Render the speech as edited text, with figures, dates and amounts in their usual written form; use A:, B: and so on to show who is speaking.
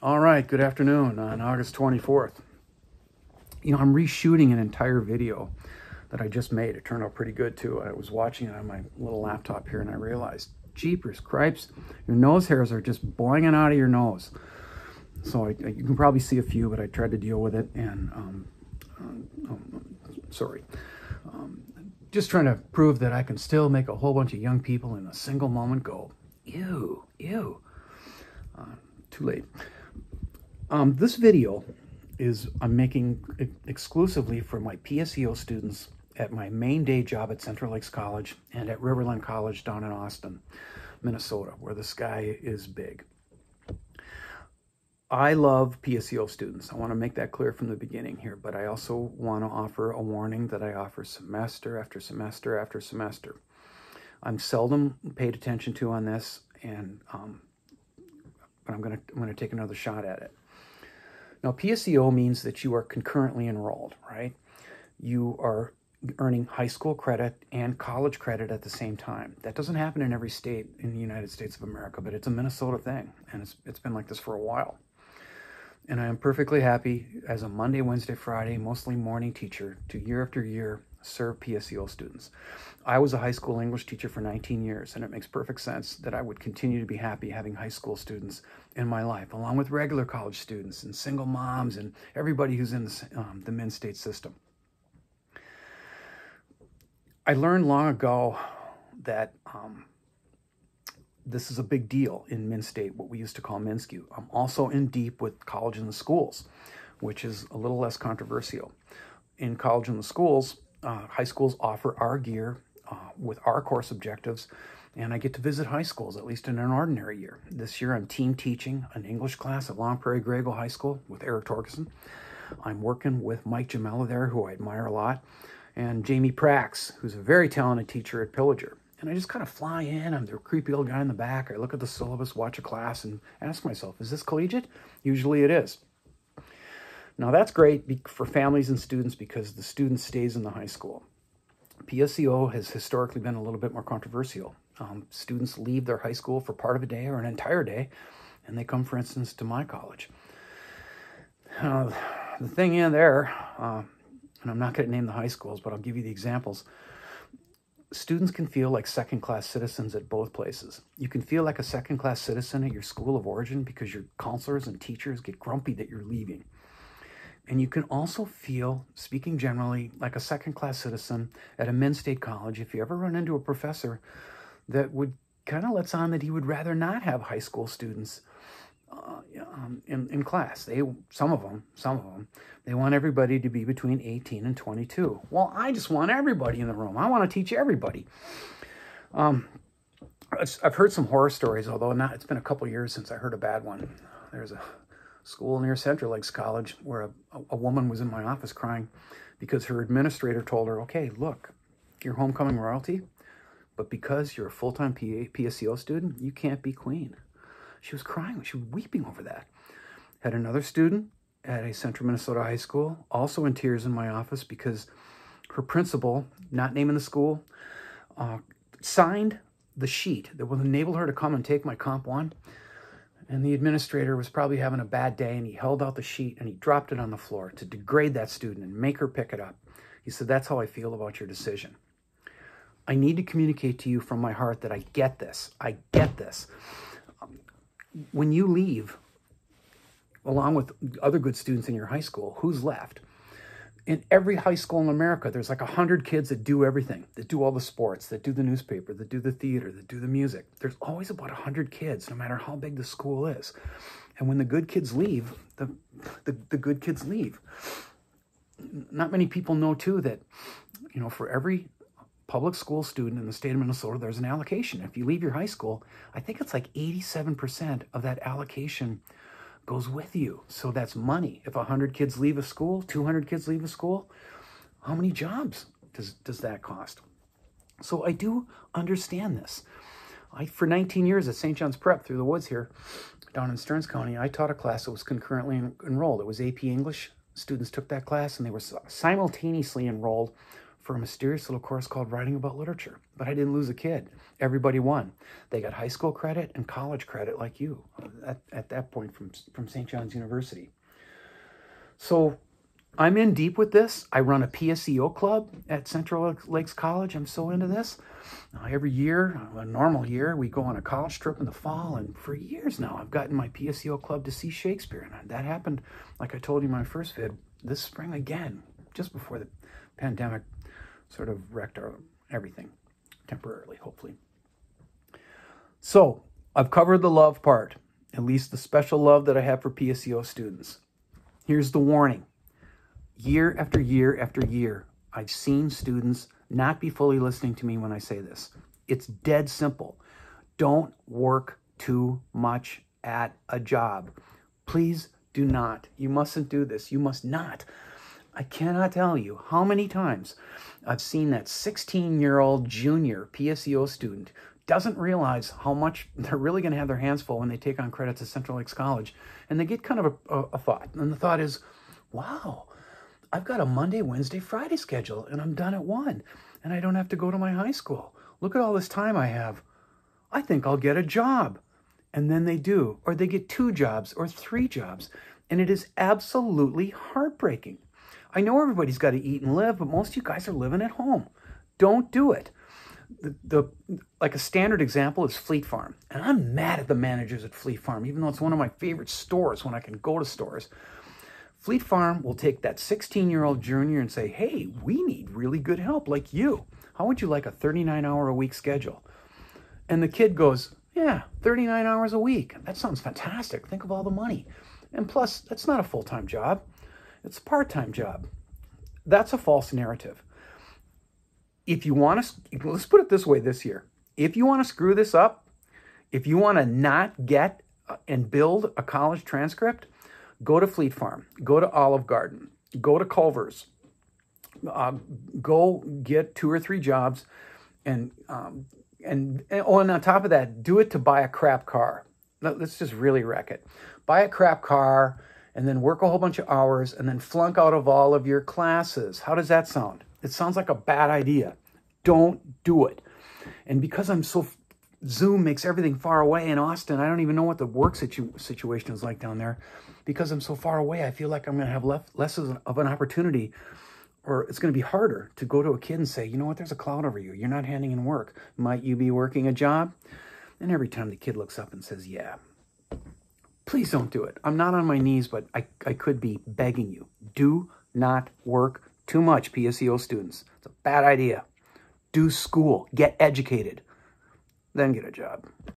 A: All right, good afternoon on August 24th. I'm reshooting an entire video that I just made. It turned out pretty good too. I was watching it on my little laptop here and I realized, jeepers, cripes, your nose hairs are just boinging out of your nose. So you can probably see a few, but I tried to deal with it and, just trying to prove that I can still make a whole bunch of young people in a single moment go, ew, ew. Too late. This video I'm making exclusively for my PSEO students at my main day job at Central Lakes College and at Riverland College down in Austin, Minnesota, where the sky is big. I love PSEO students. I want to make that clear from the beginning here, but I also want to offer a warning that I offer semester after semester after semester. I'm seldom paid attention to on this, but I'm going to take another shot at it. Now, PSEO means that you are concurrently enrolled, right? You are earning high school credit and college credit at the same time. That doesn't happen in every state in the United States of America, but it's a Minnesota thing, and it's been like this for a while. And I am perfectly happy as a Monday, Wednesday, Friday, mostly morning teacher to year after year serve PSEO students. I was a high school English teacher for 19 years, and it makes perfect sense that I would continue to be happy having high school students in my life, along with regular college students and single moms and everybody who's in the Min-State system. I learned long ago that this is a big deal in Min-State, what we used to call MinSCU. I'm also in deep with college and the schools, which is a little less controversial. In college and the schools, high schools offer our gear with our course objectives, and I get to visit high schools, at least in an ordinary year. This year I'm team teaching an English class at Long Prairie Grego High School with Eric Torgerson. I'm working with Mike Jamella there, who I admire a lot, and Jamie Prax, who's a very talented teacher at Pillager. And I just kind of fly in, I'm the creepy old guy in the back, I look at the syllabus, watch a class, and ask myself, is this collegiate? Usually it is. Now that's great for families and students because the student stays in the high school. PSEO has historically been a little bit more controversial. Students leave their high school for part of a day or an entire day, and they come, for instance, to my college. The thing in there, and I'm not going to name the high schools, but I'll give you the examples. Students can feel like second-class citizens at both places. You can feel like a second-class citizen at your school of origin because your counselors and teachers get grumpy that you're leaving. And you can also feel, speaking generally, like a second-class citizen at a Min-State college if you ever run into a professor that would kind of lets on that he would rather not have high school students in class. Some of them, they want everybody to be between 18 and 22. Well, I just want everybody in the room. I want to teach everybody. I've heard some horror stories, although it's been a couple years since I heard a bad one. There's a school near Central Lakes College where a woman was in my office crying because her administrator told her, okay, look, you're homecoming royalty, but because you're a full-time PSEO student, you can't be queen. She was crying. She was weeping over that. Had another student at a Central Minnesota high school, also in tears in my office because her principal, not naming the school, signed the sheet that would enable her to come and take my Comp 1. And the administrator was probably having a bad day, and he held out the sheet and he dropped it on the floor to degrade that student and make her pick it up. He said, that's how I feel about your decision. I need to communicate to you from my heart that I get this. I get this. When you leave, along with other good students in your high school, who's left? In every high school in America, there's like 100 kids that do everything, that do all the sports, that do the newspaper, that do the theater, that do the music. There's always about 100 kids, no matter how big the school is. And when the good kids leave, the good kids leave. Not many people know, too, that, for every public school student in the state of Minnesota, there's an allocation. If you leave your high school, I think it's like 87% of that allocation goes with you. So that's money. If 100 kids leave a school, 200 kids leave a school, how many jobs does that cost? So I do understand this. For 19 years at St. John's Prep through the woods here, down in Stearns County, I taught a class that was concurrently enrolled. It was AP English. Students took that class and they were simultaneously enrolled for a mysterious little course called Writing About Literature. But I didn't lose a kid. Everybody won. They got high school credit and college credit like you at that point from St. John's University. So I'm in deep with this. I run a PSEO club at Central Lakes College. I'm so into this. Every year, a normal year, we go on a college trip in the fall. And for years now, I've gotten my PSEO club to see Shakespeare. And that happened, like I told you in my first vid, this spring again, just before the pandemic sort of wrecked everything temporarily, hopefully. So I've covered the love part, at least the special love that I have for PSEO students. Here's the warning. Year after year after year, I've seen students not be fully listening to me when I say this. It's dead simple. Don't work too much at a job. Please do not. You mustn't do this. You must not. I cannot tell you how many times I've seen that 16-year-old junior PSEO student doesn't realize how much they're really going to have their hands full when they take on credits at Central Lakes College. And they get kind of a thought. And the thought is, wow, I've got a Monday, Wednesday, Friday schedule, and I'm done at 1. And I don't have to go to my high school. Look at all this time I have. I think I'll get a job. And then they do. Or they get 2 jobs or 3 jobs. And it is absolutely heartbreaking. I know everybody's got to eat and live, but most of you guys are living at home. Don't do it. Like a standard example is Fleet Farm. And I'm mad at the managers at Fleet Farm, even though it's one of my favorite stores when I can go to stores. Fleet Farm will take that 16-year-old junior and say, hey, we need really good help like you. How would you like a 39-hour-a-week schedule? And the kid goes, yeah, 39 hours a week. That sounds fantastic. Think of all the money. And plus, that's not a full-time job. It's a part-time job. That's a false narrative. If you want to, let's put it this way this year. If you want to screw this up, if you want to not get and build a college transcript, go to Fleet Farm, go to Olive Garden, go to Culver's, go get 2 or 3 jobs, and on top of that, do it to buy a crap car. Let's just really wreck it. Buy a crap car, and then work a whole bunch of hours, and then flunk out of all of your classes. How does that sound? It sounds like a bad idea. Don't do it. And because Zoom makes everything far away in Austin, I don't even know what the work situation is like down there. Because I'm so far away, I feel like I'm going to have less of an opportunity, or it's going to be harder to go to a kid and say, you know what, there's a cloud over you. You're not handing in work. Might you be working a job? And every time the kid looks up and says, yeah. Please don't do it. I'm not on my knees, but I could be begging you. Do not work too much, PSEO students. It's a bad idea. Do school. Get educated. Then get a job.